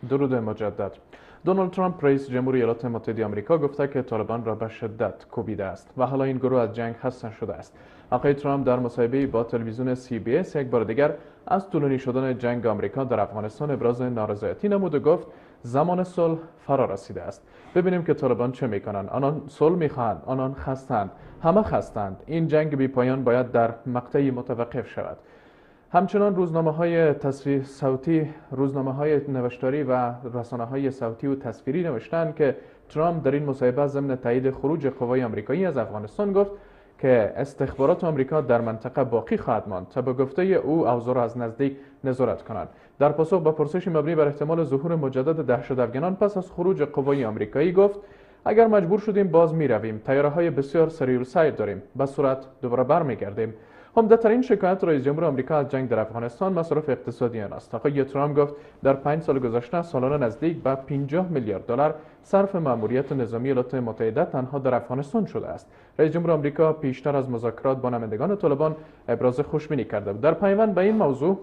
درود مجدد. دونالد ترامپ رئیس جمهور ایالات متحده آمریکا گفته که طالبان را به شدت کوبیده است و حالا این گروه از جنگ خسته شده است. آقای ترامپ در مصاحبه‌ای با تلویزیون CBS یک بار دیگر از طولانی شدن جنگ آمریکا در افغانستان ابراز نارضایتی نمود و گفت زمان صلح فرا رسیده است. ببینیم که طالبان چه میکنند. آنان صلح میخواهند، آنان خستند، همه خستند. این جنگ بی پایان باید در مقطعی متوقف شود. همچنان روزنامه‌های تصویر صوتی، روزنامه‌های نوشتاری و رسانه‌های صوتی و تصویری نوشتند که ترامپ در این مصاحبه ضمن تایید خروج قوای آمریکایی از افغانستان گفت که استخبارات آمریکا در منطقه باقی خواهد ماند تا به گفته او اوضاع را از نزدیک نظارت کنند. در پاسخ به پرسشی مبنی بر احتمال ظهور مجدد دهشت افغانان پس از خروج قوای آمریکایی گفت اگر مجبور شدیم باز می‌رویم. تیاره‌های بسیار سریع السیر داریم. به سرعت دوباره برمیگردیم. عمده‌ترین شکایت رئیس جمهور آمریکا از جنگ در افغانستان مصارف اقتصادی آن است. آقای ترامپ گفت در 5 سال گذشته سالانه نزدیک به 50 میلیارد دلار صرف مأموریت نظامی ایالات متحده تنها در افغانستان شده است. رئیس جمهور آمریکا پیشتر از مذاکرات با نمایندگان طالبان ابراز خوشبینی کرده بود. در پیوند به این موضوع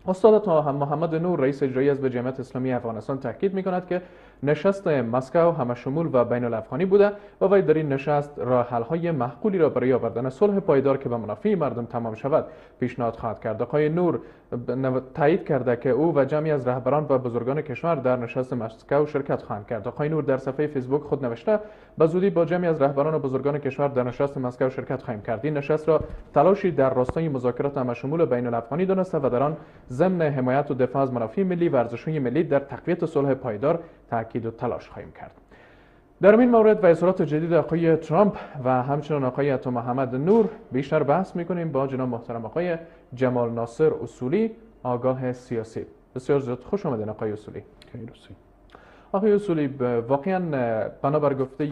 استاد محمد نور رئیس اجرایی حزب جمعیت اسلامی افغانستان تاکید می‌کند که نشست مسکو همشمول و بین الافغانی بوده و وی در این نشست راه حل‌های معقولی را برای آوردن صلح پایدار که به منافع مردم تمام شود پیشنهاد خواهد کرد. آقای نور تایید کرده که او و جمعی از رهبران و بزرگان کشور در نشست مسکو شرکت خواهند کرد. آقای نور در صفحه فیسبوک خود نوشته به زودی با جمعی از رهبران و بزرگان کشور در نشست مسکو شرکت خواهیم کرد. این نشست را تلاشی در راستای مذاکرات همشمول بین الافغانی دانسته و در آن ضمن حمایت و دفاع از منافع ملی و ارزش‌های ملی در تقویت صلح پایدار تاکید و تلاش خواهیم کرد. در این مورد و اظهارات جدید آقای ترامپ و همچنین آقای عطا محمد نور بیشتر بحث می‌کنیم با جناب محترم آقای جمال ناصر اصولی آگاه سیاسی. بسیار زیاد خوش آمدین آقای اصولی. آقای اصولی، واقعا بنابر گفته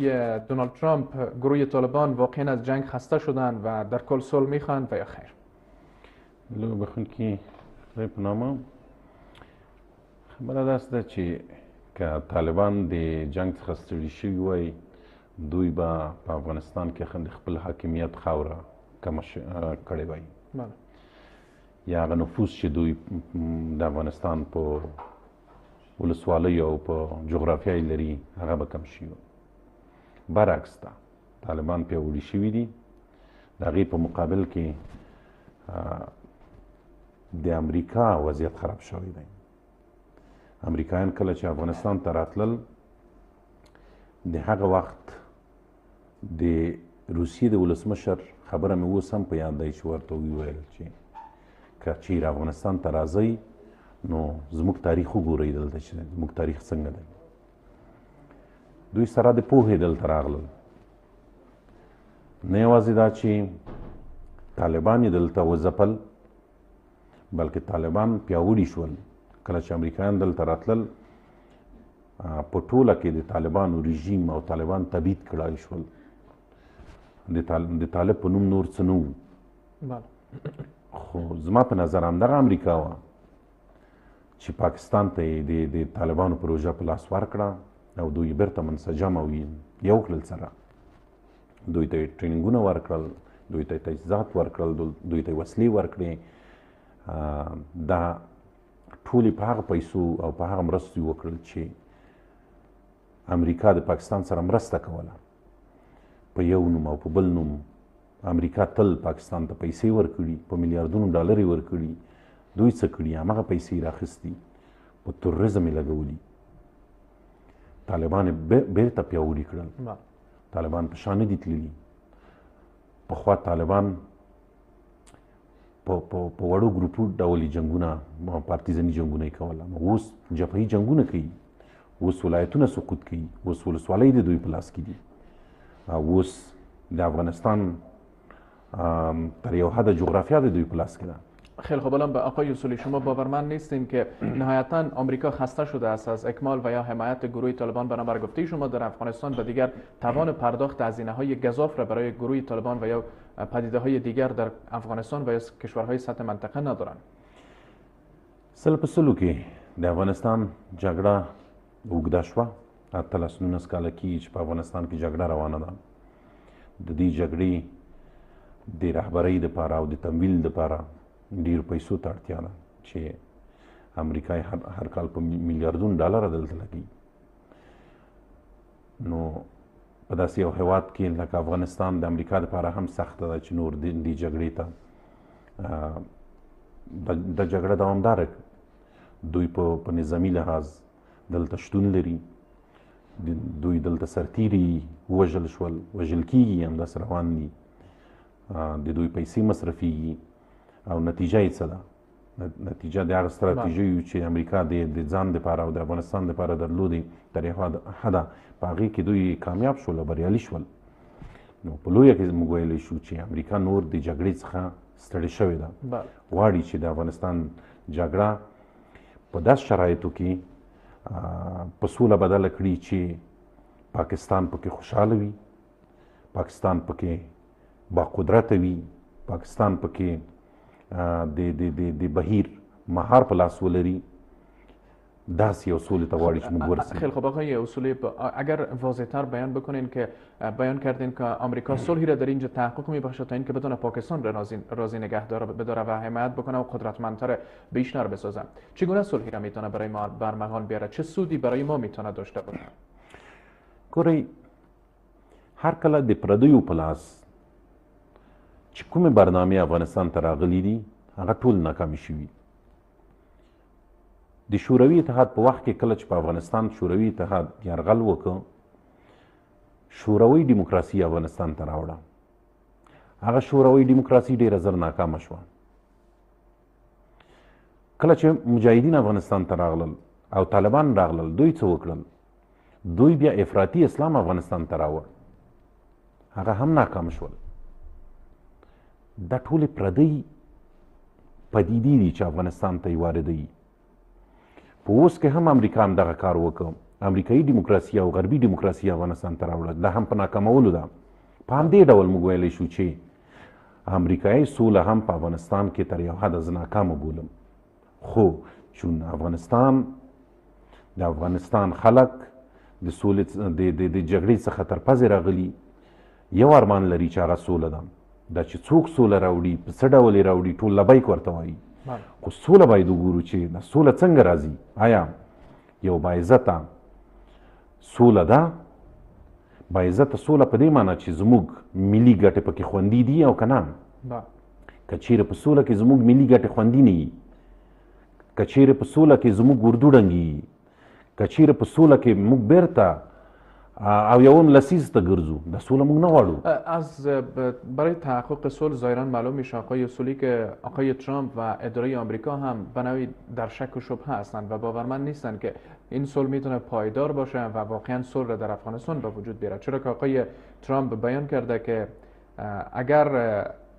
دونالد ترامپ گروه طالبان واقعا از جنگ خسته شدند و در کل صلح می‌خواهند و یا خیر؟ لو بخون که خدای په نامه خبره داسې ده چې که طالبان د جنگ څخه ستړي شوي وای دوی به په افغانستان کې د خپل حاکمیت خاوره کمه کړې وای یا هغه نفوذ چې دوی د افغانستان په ولسوالیو او په جغرافیه یې لري هغه به کم شي. برعکس ده، طالبان پیاوړي شوي دي. د هغې په مقابل کې د امریکا وضعیت خراب شوی دی. امریکایان کله چې افغانستان ته راتلل د هغه وخت د روسیې د ولسمشر خبره مې اوس هم په یاد دی چې ورته وویل چې که چیرې افغانستان ته راځئ نو زموږ تاریخ وګورئ دلته چې زموږ تاریخ څنګه دی. دوی سره د پوهې دلته راغلل. نه یوازې دا چې طالبان یې دلته وځپل بلکې طالبان پیاوړي شول. کله چې امریکایان دلته راتلل په ټوله کې د طالبانو رژیم او طالبان تبعید کړای شول. د طالب په نوم نور څه نه وو. خو زما په نظر همدغه امریکا وه چې پاکستان ته یې د طالبانو پروژه په لاس ورکړه او دوی بیرته منسجم او یو کړل سره. دوی ته یې ټریننګونه ورکړل، دوی ته یې تجهیزات ورکړل، دوی ته یې وسلې ورکړې. دا ټولې په هغه پیسو او په هغه مرستو یې وکړل چې امریکا د پاکستان سره مرسته کوله. په یو نوم او په بل نوم امریکا تل پاکستان ته پیسې ورکړي، په میلیاردونو ډالر یې ورکړي. دوی څه کړي؟ همغه پیسې یې راخیستي په تروریزم یې لګولي. طالبان یې بیرته پیاوړي کړل. طالبان په شا نه دي تللي. پخوا طالبان په وړو ګروپو ډول جنګونه پارتیزاني جنګونه یې کوله. اوس جبهې جنګونه کوي، اوس ولایتونه سقوط کوي، اوس ولسوالۍ د دوی په لاس کې دي. اوس د افغانستان در یو حد جغرافیا د دوی په لاس کې ده. خیلی خوب. الان به آقای اصولی شما باورمند نیستین که نهایتا آمریکا خسته شده است از اکمال و یا حمایت گروه طالبان؟ بنابر گفته شما در افغانستان و دیگر توان پرداخت هزینه‌های گزاف را برای گروه طالبان و یا پدیده‌های دیگر در افغانستان و یا کشورهای سطح منطقه ندارند. سل په سلو کې د افغانستان جګړه اوږده شوه. 18 کاله کېږي چې په افغانستان کې جګړه روانه ده. د دې جګړې د رهبرۍ دپاره او د تمویل دپاره ډېرو پیسو ته اړتیا ده چې امریکا هر کال په میلیاردونو ډالره دلته لګي. نو په داسې یو هیواد کې لکه افغانستان د امریکا دپاره هم سخته ده چې نور دې جګړې ته د جګړه دوامداره دوی په نظامي لحاظ دلته شتون لري، دوی دلته سرتیري ووژل شول، وژل کېږي، همداسې روان دي، د دوی پیسې مصرفېږي او نتیجه یې څه ده؟ نتیجه د هغه ستراتیژیو چې امریکا د ځان دپاره او د افغانستان دپاره درلودې تر یو حده په هغې کې دوی کامیاب شول او بریالي شول. نو په لویه کې موږ ویلی شو چې امریکا نور د جګړې څخه ستړې شوې ده، غواړي چې د افغانستان جګړه په داسې شرایطو کې په سوله بدله کړي چې پاکستان پکې خوشحاله وي، پاکستان پکې باقدرته وي، پاکستان پکې د بهیر مهار په لاس ولري. داسې یو سولې ته غواړي چې موږ ورسیم. خیلی خوب آقای اصولی، اگر واضح‌تر بیان بکنین که بیان کردین که آمریکا صلحی را در اینجا تحقق می‌بخشد تا اینکه بتونه پاکستان را راضی نگه بداره و حمایت بکنه و قدرتمندتر بیشتر بسازه. چگونه صلحی را میتونه برای ما برمغان بیاره؟ چه سودی برای ما میتونه داشته باشه؟ ګورئ، هر کله د پردیو په لاس چې کومې برنامې افغانستان ته راغلي دي هغه ټول ناکامې شوي. د شوروي اتحاد په وخت کې کله چې په افغانستان شوروي اتحاد یرغل وکړ، شوروي ډیموکراسۍ افغانستان ته راوړه. هغه شوروي ډیموکراسۍ ډېره زر ناکامه شوه. کله چې مجاهدین افغانستان ته راغلل او طالبان راغلل، دوی څه وکړل؟ دوی بیا افراطي اسلام افغانستان ته راوړ، هغه هم ناکام شول. دا ټولې پردۍ پدیدې دي چې افغانستان ته یې واردوي. په اوس کې هم امریکا هم دغه کار وکړ، امریکایي ډیموکراسي او غربي ډیموکراسي افغانستان ته راوړه، دا هم په ناکامولو ده. په همدې ډول موږ ویلی شو چې امریکایي سوله هم په افغانستان کې تر یو حده زه ناکامه بولم. خو چون د افغانستان خلک د سولې د جګړې څخه تر پزې راغلي، یو ارمان لري چې هغه سوله ده. دا چې څوک سوله راوړي، په څه ډول یې راوړي، ټول لبیک ورته وایي. خو سوله باید وګورو چې دا سوله څنګه راځي. آیا یو باعزته سوله ده؟ باعزته سوله په دې معنی چې زموږ ملي ګټې پکې خوندي دي او که نه؟ که چیرې په سوله کې زموږ ملي ګټې خوندي نه وي، که چیرې په سوله کې زموږ اردو ډنګېږي، که چیرې په سوله کې موږ بیرته او یوم لسیز تا گرزو، دا سوله موږ نه غواړو. از برای تحقق صلح ظاهرا معلوم میشه آقای اصولی که آقای ترامپ و اداره آمریکا هم به نوعی در شک و شبهه هستند و باورمند نیستند که این صلح میتونه پایدار باشه و واقعا صلح را در افغانستان به وجود بیاره، چرا که آقای ترامپ بیان کرده که اگر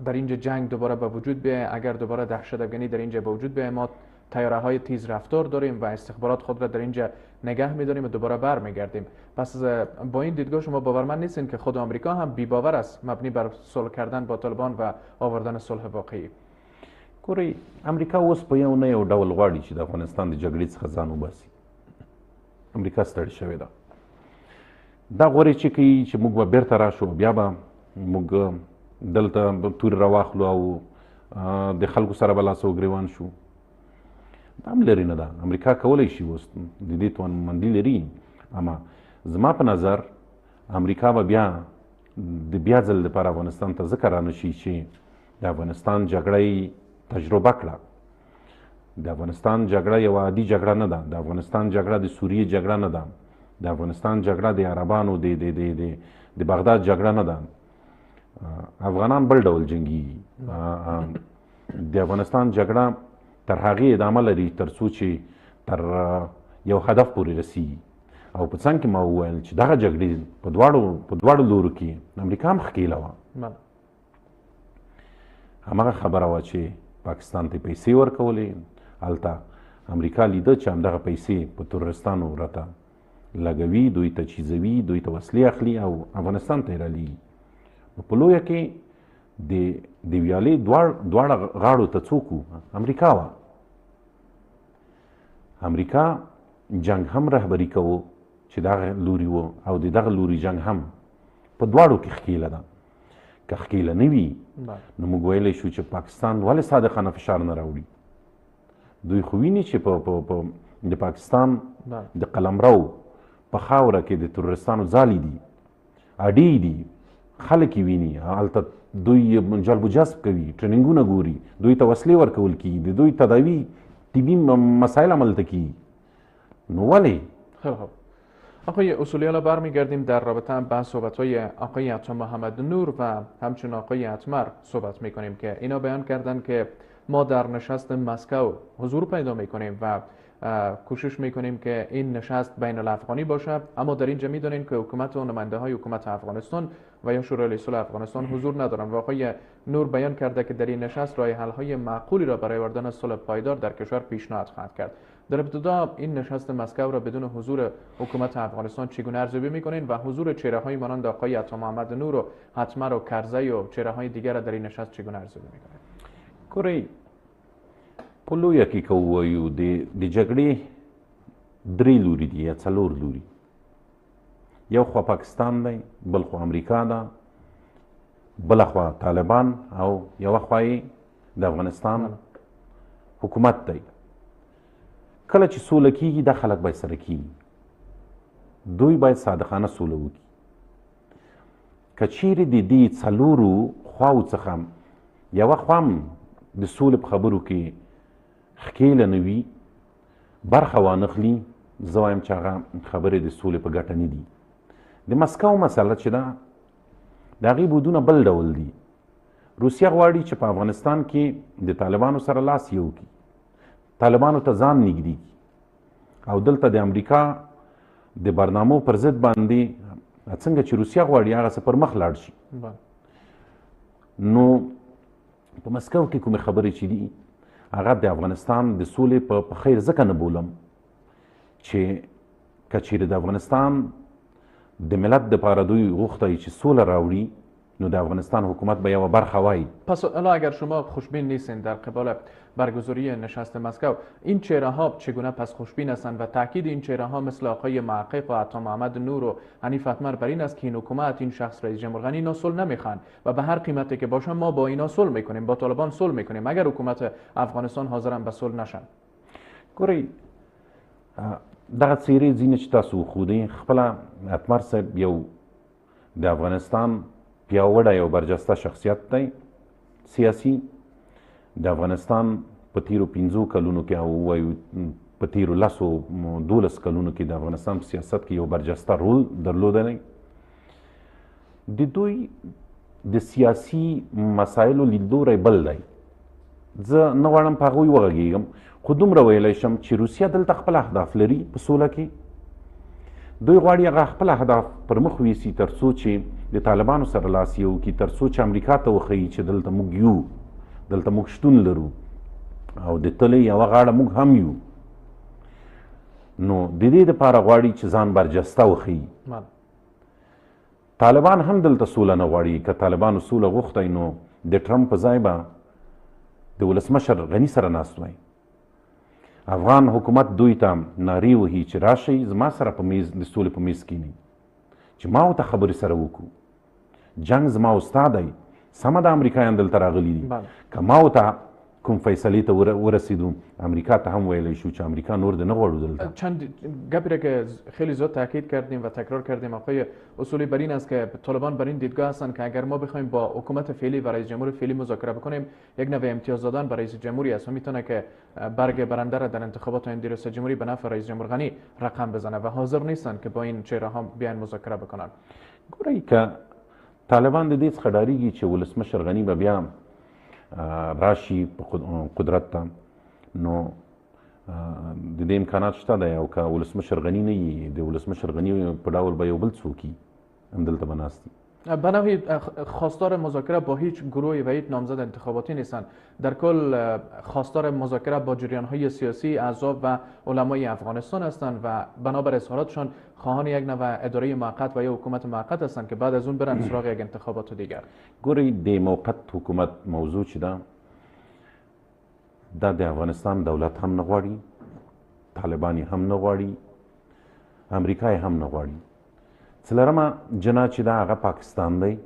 در اینجا جنگ دوباره به وجود بیاید، اگر دوباره دهشت‌افکنی در اینجا به وجود بیاید، ما طیاره های تیز رفتار داریم و استخبارات خود را در اینجا نگه می‌داریم و دوباره برمیگردیم. پس با این دیدگاه شما باورمند نیستین که خود آمریکا هم بی‌باور است مبنی بر صلح کردن با طالبان و آوردن صلح واقعی؟ ګورئ، امریکا اوس په یو نه یو ډول غواړي چې د افغانستان د جګړې څخه ځان وباسي. امریکا ستړې شوې ده. دا غواړي چې کوي چې موږ به بیرته راشو، بیا به موږ دلته تورې راواخلو او د خلکو سره به لاس او ګریوان شو. دا هم لرې نه ده. امریکا کولی شي اوس د دې توانمندي لري، اما زما په نظر امریکا به بیا ځل لپاره افغانستان ته ځکه رانشي چې د افغانستان جګړه یې تجربه کړه. د افغانستان جګړه یوه عادي جګړه نه ده، د افغانستان جګړه د سوریې جګړه نه ده، د افغانستان جګړه د عربانو د بغداد جګړه نه ده. افغانان بل ډول جنګیږي. د افغانستان جګړه تر هغې ادامه لري تر څو چې تر یو هدف پورې رسیږي. او په څنګ کې ما وویل چې دغه جګړې په دواړو لورو کې امریکا هم ښکېله وه. همغه خبره وه چې پاکستان ته پیسې ورکولې، هلته امریکا لیده چې همدغه پیسې په ترورستانو راته لګوي، دوی تجهیزوي، دوی ته وسلې اخلي او افغانستان ته یې رالیږي. نو په لویه کې د ویالې دواړه غاړو ته څوک و؟ امریکا وه. امریکا جنگ هم رهبري کوو چې دغه لوري و او د دغه لوري جنگ هم په دواړو کې ښکېله ده. که ښکېله نه وي نو موږ ویلی شو چې پاکستان ولې صادقانه فشار نه راوړي؟ دوی خو ویني چې د پاکستان د قلمرو په خاوره کې د تروریستانو ځالې دي، اډې دي، خلک یې ویني، هلته دوی جلب و جذب کوي، ټریننګونه ګوري، دوی ته وسلې ورکول کیږي، د دوی تداوی طبي مسائل هملته کیږي. نو ولې؟ خیلی خوب. آقای اصولی، حالا برمیگردیم در رابطه با صحبت‌های آقای عطا محمد نور و همچنین آقای اتمر صحبت می‌کنیم که اینا بیان کردن که ما در نشست مسکو حضور پیدا می‌کنیم و کوشش می‌کنیم که این نشست بین الافغانی باشه، اما در اینجا می‌دونیم که حکومت و نماینده‌های حکومت افغانستان و یا شورای صلح افغانستان حضور ندارن و آقای نور بیان کرده که در این نشست راه حل‌های معقولی را برای آوردن صلح پایدار در کشور پیشنهاد خواهد کرد. در ابتدا این نشست مسکو را بدون حضور حکومت افغانستان چگونه ارزیابی می‌کنین و حضور چهره‌های مانند آقای عطا محمد نور و اتمر و کرزی و چهره‌های دیگر را در این نشست چگونه ارزیابی می‌کنین؟ ګورئ، په لویه کې که ووایو د جګړې درې لوري دي یا څلور لوري. یو خوا پاکستان دی، بل خوا امریکا ده، بله خوا طالبان او یوه خوا یې د افغانستان حکومت دی. کله چې سوله کیږي دا خلک باید سره کیږي، دوی باید صادقانه سوله وکړي. که چیرې د دې څلورو خواو څخه یوه خوا هم د سولې په خبرو کې ښکېله نه وي، برخه وانخلي، زه وایم چې هغه خبرې د سولې په ګټه نه دي. د مسکو مسله چې ده د هغې بودونه بل ډول دي. روسیه غواړي چې په افغانستان کې د طالبانو سره لاس یو کړي، طالبانو ته ځان نږدې کړي، او دلته د امریکا د برنامو پر ضد باندې څنګه چې روسیه غواړي هغسې پر مخ لاړ شي. نو په مسکو کې کومې خبرې چې دي هغه د افغانستان د سولې په خیر ځکه نه بولم چې که چیرې د افغانستان د ملت دپاره دوی غوښتی چې سوله راوړي، نو د افغانستان حکومت به یوه برخه وایي. پس حالا اگر شما خوشبین نیستین در قبال برگزاری نشست مسکو، این چهره ها چگونه پس خوشبین هستند و تاکید این چهره ها مثل آقای محقق و عطا محمد نور و حنیف اتمر بر این است که این حکومت، این شخص رئیس جمهور غنی اینا صلح نمیخوان و به هر قیمتی که باشه ما با اینا صلح میکنیم، با طالبان صلح میکنیم اگر حکومت افغانستان حاضرن به صلح نشن؟ ګورئ، دغه څیرې ځینې چې تاسو وښودئ، خپله اتمر صاحب یو د افغانستان پیاوړی او برجسته شخصیت دی سیاسي. د افغانستان په تیرو 15 کلونو کې او ووایو په تیرو 10-12 کلونو کې د افغانستان په سیاست کې یو برجسته رول درلودلی. د دوی د سیاسي مسایلو لیدلوری بل دی. زه نه غواړم په هغوی وغږېږم، خو دومره ویلی شم چې روسیه دلته خپل اهداف لري په سوله کې. دوی غواړي هغه خپل اهداف پر مخ ویسي تر څو چې د طالبانو سره لاس یو کړي، تر څو چې امریکا ته وښیي چې دلته موږ یو، دلته موږ شتون لرو او د تلې یوه غاړه موږ هم یو. نو د دې دپاره غواړي چې ځان برجسته وښیي. طالبان هم دلته سوله نه غواړي. که طالبانو سوله غوښتی نو د ټرمپ په ځای به د ولسمشر غني سره ناست وای. افغان حکومت دوی ته نارې وهي چې راشئ زما سره په میز د سولې په میز کښېنئ، چې ما ورته خبرې سره وکړو. جنګ زما استاد دی، سمه د امریکایان دلته راغلي دي. که ما ورته کوم فیصلې ته ورسیدو، امریکا ته هم ویلی شو چې امریکا نور د نه غواړو دلته. چند گپی را که خیلی زیاد تاکید کردیم و تکرار کردیم آقای اصولی بر این است که طالبان بر این دیدگاه هستند که اگر ما بخوایم با حکومت فعلی و رئیس جمهور فعلی مذاکره بکنیم، یک نوع امتیاز دادن برای رئیس جمهوری است و میتونه که برگ برنده را در انتخابات آینده ریاست جمهوری به نفع رئیس جمهور غنی رقم بزنه و حاضر نیستند که با این چهره ها بیان مذاکره بکنن. ګورئ، که طالبان د دې څخه ډارېږي چې ولسمشر غني به بیا راشي په قدرت ته، نو د دې امکانات شته دی. او که ولسمشر غني نه وي، د ولسمشر غني په ډول به یو بل څوک وي، همدلته به ناست وي. به نوعی خواستار مذاکره با هیچ گروهی و هیچ نامزد انتخاباتی نیستند. در کل خواستار مذاکره با جریان‌های سیاسی، احزاب و علمای افغانستان هستند و بنابر اظهاراتشان خواهان یک نوع اداره موقت و یا حکومت موقت هستند که بعد از اون برن سراغ یک انتخابات دیگر. ګورئ، د موقت حکومت موضوع چې ده دا د افغانستان دولت هم نه غواړي، طالبان هم نه غواړي، امریکا هم نه غواړي. څلرمه جنا چې دا هغه پاکستان دی.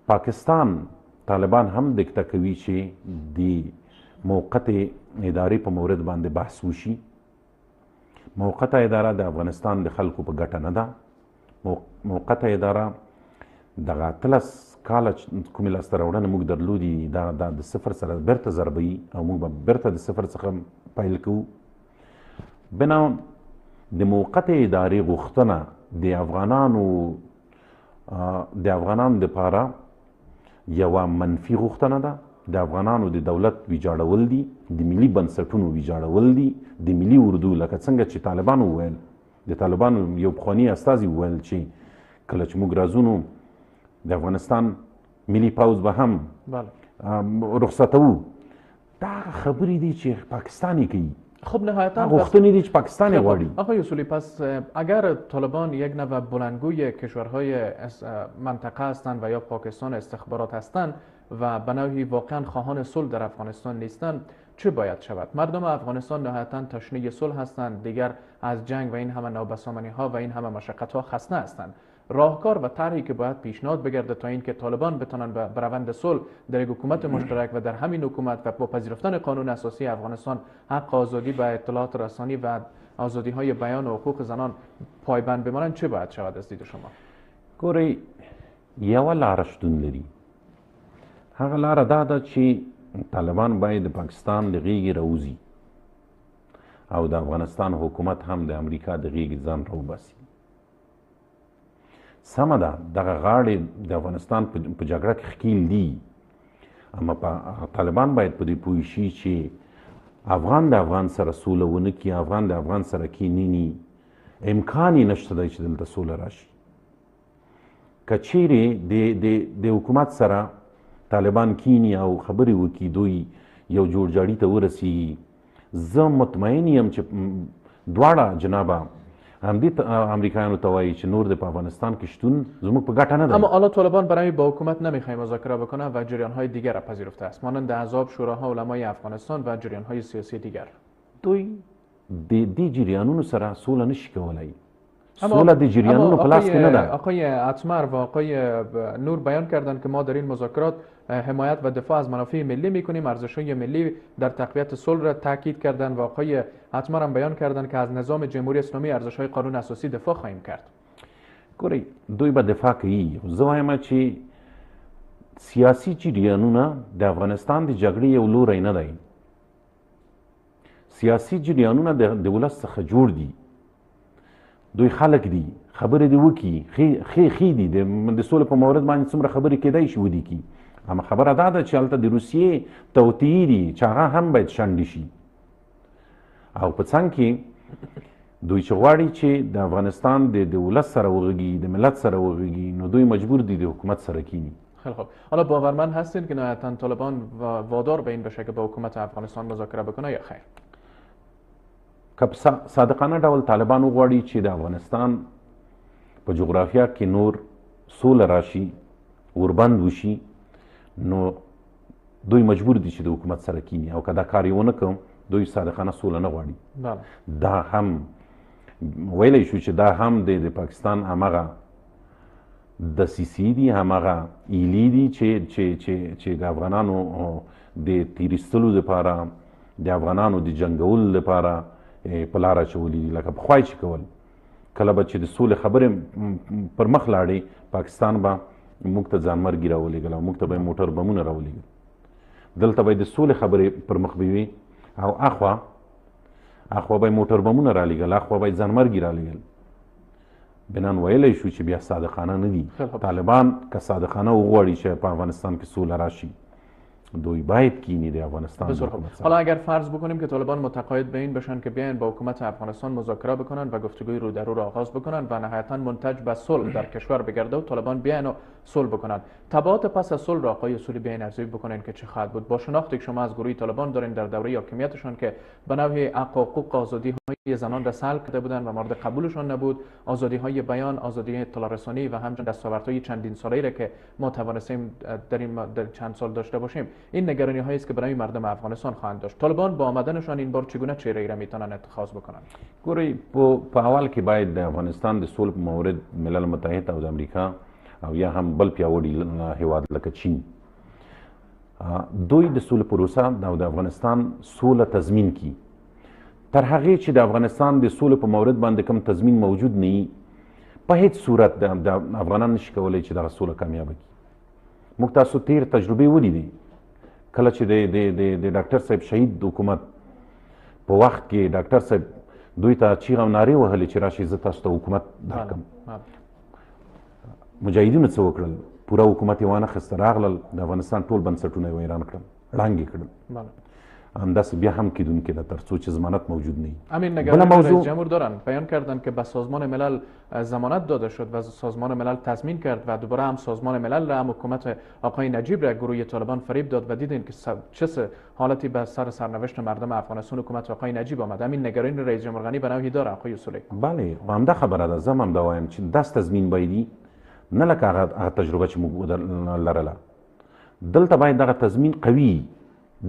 پاکستان طالبان هم دکته کوي چې د موقت ادارې په مورد باندې بحث وشي. موقته اداره د افغانستان د خلکو په ګټه نه ده. موقته اداره دغه 13 کاله کومې لاسته راوړنې موږ درلودي دا د صفر سره بیرته ضربوي او موږ به بیرته د صفر څخه پیل کوو. بنا د موقته ادارې غوښتنه د افغانانو دپاره یوه منفي غوښتنه ده. د افغانانو د دولت ویجاړول دي، د ملي بنسټونو ویجاړول دي، د ملي اردو لکه څنګه چې طالبانو وویل، د طالبانو یو پخواني استازي وویل چې کله چې موږ راځو د افغانستان ملي پوځ به هم رخصتوو. دا خبرې دي چې پاکستان یې کوي. خب نهایتا غوښتنې دي چې پاکستان یې غواړي. آقای اصولی، پس اگر طالبان یک نوع بلندگوی کشورهای منطقه هستند و یا پاکستان استخبارات هستند و به نوعی واقعا خواهان صلح در افغانستان نیستند، چه باید شود؟ مردم افغانستان نهایتا تشنه صلح هستند، دیگر از جنگ و این همه نابسامانی ها و این همه مشقت ها خسته هستند. راهکار و طرحی که باید پیشنهاد بگرده تا اینکه طالبان بتونن به روند صلح در یک حکومت مشترک و در همین حکومت و با پذیرفتن قانون اساسی افغانستان حق آزادی به اطلاعات رسانی و آزادی های بیان و حقوق زنان پایبند بمانند، چه باید شود از دید شما؟ ګورئ، یوه لاره شتون لري. هغه لاره دا ده چې طالبان باید د پاکستان د غیږې راوځي او د افغانستان حکومت هم د امریکا د غیږې ځان راوباسي. سمه ده، دغه غاړې د افغانستان په جګړه کې ښکیل دي، اما طالبان باید په دې پوه شي چې افغان د افغان سره سوله ونه کړي، افغان د افغان سره کینینی، امکان یې نشته دی چې دلته سوله راشي. که چیرې د حکومت سره طالبان کینی او خبرې وکړي، دوی یو جوړجاړي ته ورسیږي، زه مطمئن یم چې دواړه جنابه همدې امریکایانو ته وایي چې نور د په افغانستان کې شتون زموږ په ګټه نه دی. اما حالا طالبان برای با حکومت نمیخوای مذاکره بکنه و جریان‌های دیگر را پذیرفته است، مانند احزاب، شوراها، علمای افغانستان و جریان‌های سیاسی دیگر. دوی د دې جریانونو سره سوله نشي کولی. سوله د جریانونو په لاس کې نه ده. آقای اتمر و آقای نور بیان کردند که ما در این مذاکرات حمایت و دفاع از منافع ملی میکنیم، ارزش‌های ملی در تقویت صلح را تاکید کردند و آقای اتمر هم بیان کردند که از نظام جمهوری اسلامی ارزش‌های قانون اساسی دفاع خواهیم کرد. ګورئ، دوی به دفاع کوي. زه وایم چې سیاسي جریانونه د افغانستان د جګړې یو لوری نه دی. سیاسي جریانونه د ولس څخه جوړ دي. دوی خلک دي، خبرې دې وکړي، ښې دي، د سولې په مورد باندې څومره خبرې کیدای شي ودي کړي. اما خبره دا ده چې هلته د روسیې توطیې دي چې هغه هم باید شنډې شي. او په څنګ کې دوی چې غواړي چې د افغانستان د ولس سره وغږي، د ملت سره وغږي، نو دوی مجبور دي د حکومت سره کینی. خیلی خوب. حالا باورمند هستین که نهایتاً طالبان وادار به این بشه که با حکومت افغانستان مذاکره بکنه یا خیر؟ که په صادقانه ډول طالبان وغواړي چې د افغانستان په جغرافیا کې نور سوله راشي، اوربند وشي، نو دوی مجبور دي چې د حکومت سره کینی. او که دا کار یې ونه کړم، دوی صادقانه سوله نه غواړي. دا هم ویلی شو چې دا هم د پاکستان همغه دسیسې دي، همغه ایلې دي چې د افغانانو د تیریستلو لپاره، د افغانانو د جنګولو لپاره په لاره اچولي دي. لکه پخوا چې کول، کله به چې د سولې خبرې پر مخ لاړې، پاکستان به موږ ته ځانمرګي راولېږل او موږ ته به یې موټر بمونه راولېږل. دلته به یې د سولې خبرې پر مخ به وي او اخوا به یې موټر بمونه رالېږل، اخوا به یې ځانمرګي رالېږل. بنان ویلی شو چې بیا صادقانه نه دي. طالبان که صادقانه وغواړي چې په افغانستان کې سوله راشي، دوی باید کینی د افغانستان حکومت سره. حالا اگر فرض بکنیم که طالبان متقاعد به این بشن که بیاین با حکومت افغانستان مذاکره بکنن و گفتگوی رو در رو آغاز بکنن و نهایتا منتج به صلح در کشور بگرده و طالبان بیاین و صلح بکنن، تبعات پس از صلح را آقای اصولی بیاین ارزیابی بکنن که چه خواهد بود؟ با شناختی که شما از گروه طالبان دارین در دوره حاکمیتشان که به نوعی حق و حقوق آزادی های زنان را سلب کرده بودن و مورد قبولشان نبود، آزادی های بیان، آزادی اطلاع رسانی و همچنین دستاوردهای چندین ساله‌ای را که ما توانستیم در چند سال داشته باشیم، این نگرانی هایی است که برای مردم افغانستان خواهند داشت. طالبان با آمدنشان این بار چگونه چهره‌ای را میتونن اتخاذ بکنن؟ ګورئ، په اول کې باید د افغانستان د صلح په مورد ملل متحد او د امریکا او یا هم بل پیاوړي هیواد لکه چین دوی د سولې پروسه او د افغانستان سوله تضمین کی. تر هغې چې د افغانستان د سولې په مورد باندې کوم تضمین موجود نه وي، په هیڅ صورت د افغانان نشي کولی چې دغه سوله کامیابه کړي. موږ تاسو تیر تجربې ولیدې، کله چې د ډاکټر صاحب شهید حکومت په وخت کې ډاکټر صاحب دوی ته چیغه او نارې وهلې چې راشي زه تاسو ته حکومت درکړم. مجاهدینو څه وکړل؟ پوره حکومت یې وانخیسته، راغلل د افغانستان ټول بنسټونه یې ویران کړل، ړنګ یې کړل. همداسې بیا هم کیدونکې ده تر څو چې ضمانت موجود نه وي. همین نگرانی رئیس جمهور دارن، بیان کردن که به سازمان ملل ضمانت داده شد و سازمان ملل تضمین کرد و دوباره هم سازمان ملل را هم حکومت آقای نجیب را گروه طالبان فریب داد و دیدین که چه حالتی به سر سرنوشت مردم افغانستان حکومت آقای نجیب آمد. همین نگرانی رئیس جمهور غنی به نوعی داره آقای اصولي. بله همدا خبره ده. زه هم دا وایم چې داس تضمین بایدي، نه لکه هغه تجربه چې موږ لرله. دلته باید دغه تضمین قوي،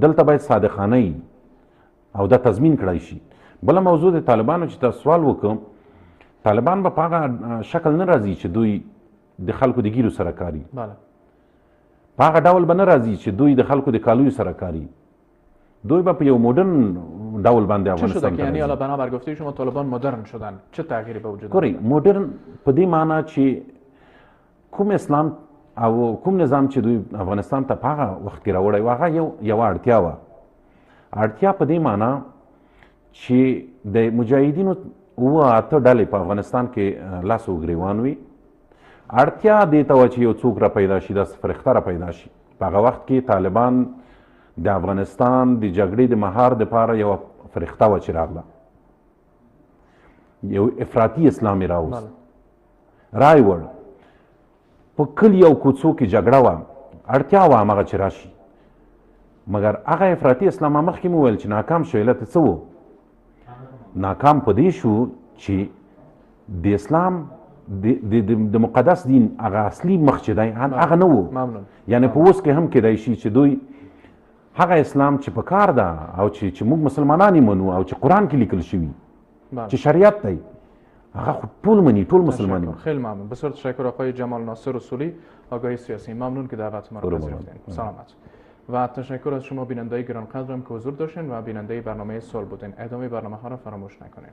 دلته باید صادقانه وي او دا تضمین کړی شي. بله موضوع د طالبانو چې تاسو سوال وکړم، طالبان به په هغه شکل نه راځي چې دوی د خلکو د ګیرو سره کاري، په هغه ډول به نه راځي چې دوی د خلکو د کالیو سره کاري. دوی به په یو مدرن ډول باندې افغانستان ته راځي. یعنی حالا بنابر گفته شما طالبان مدرن شدن، چه تغییری به وجود آمد؟ مدرن په دې معنی چې کوم اسلام او کوم نظام چې دوی افغانستان ته په هغه وخت کې راوړی و، هغه یوه اړتیا وه. اړتیا په دې معنی چې د مجاهدینو 7 ډلې په افغانستان کې لاس و ګریوان وي. اړتیا دې ته وه چې یو څوک را پیدا شي، داسې فرښته را پیدا شي. په هغه وخت کې طالبان د افغانستان د جګړې د مهار دپاره یوه فرښته وه چې راغله، یو افراطي اسلام یې راوست، رای وړ. په کلي او کوڅو کې جګړه وه، اړتیا وه همغه چې راشي. مګر هغه افراطي اسلام مخکې مو ویل چې ناکام شو. علت څه و؟ ناکام په دې شو چې د اسلام د مقدس دین هغه اصلي مخ چې دی هغه نه و. یعنې په اوس کې هم کیدای شي چې دوی هغه اسلام چې په کار ده او چې موږ مسلمانان یې منو او چې قرآن کې لیکل شوي چې شریعت دی، هغه خود ټول منی، ټول مسلمانی. خیلی ممنون. بسیار تشکر آقای جمال ناصر اصولی، آگاهی سیاسی. ممنون که دعوت ما را پذیرفتین. سلامت. و تشکر از شما بیننده گرانقدرم که حضور داشتین و بیننده برنامه سال بودین. ادامه برنامه ها را فراموش نکنید.